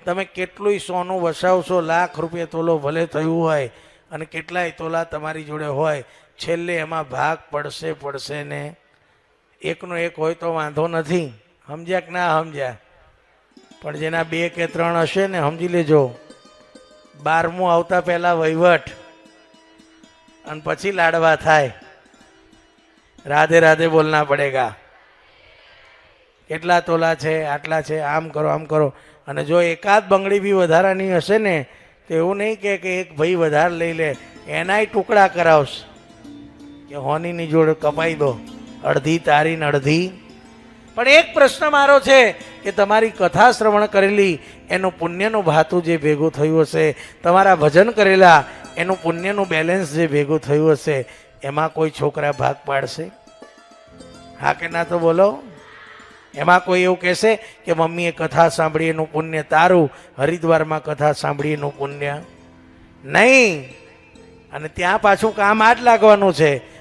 તમે કેટલુંય સોનું વસાવશો, લાખ રૂપિયા તોલો ભલે થયું હોય અને કેટલાય તોલા તમારી જોડે હોય, છેલ્લે એમાં ભાગ પડશે ને. એકનો એક હોય તો વાંધો નથી, સમજ્યા કે ના સમજ્યા? પણ જેના 2 કે 3 હશે ને, સમજી લેજો 12મું આવતા પહેલા વહીવટ અને પછી લાડવા થાય. રાધે રાધે બોલના પડેગા. કેટલા તોલા છે, આટલા છે, આમ કરો આમ કરો. અને જો એકાદ બંગડી બી વધારાની હશે ને તો એવું નહીં કે એક ભાઈ વધારે લઈ લે, એનાય ટુકડા કરાવશે કે હોનીની જોડે કપાઈ દો, અડધી તારી ને અડધી. પણ એક પ્રશ્ન મારો છે કે તમારી કથા શ્રવણ કરેલી એનું પુણ્યનું ભાતું જે ભેગું થયું હશે, તમારા ભજન કરેલા એનું પુણ્યનું બેલેન્સ જે ભેગું થયું હશે, એમાં કોઈ છોકરા ભાગ પાડશે? હા કે ના તો બોલો. એમાં કોઈ એવું કહેશે કે મમ્મીએ કથા સાંભળી એનું પુણ્ય તારું, હરિદ્વારમાં કથા સાંભળી એનું પુણ્ય નહીં? અને ત્યાં પાછું કામ આ જ લાગવાનું છે.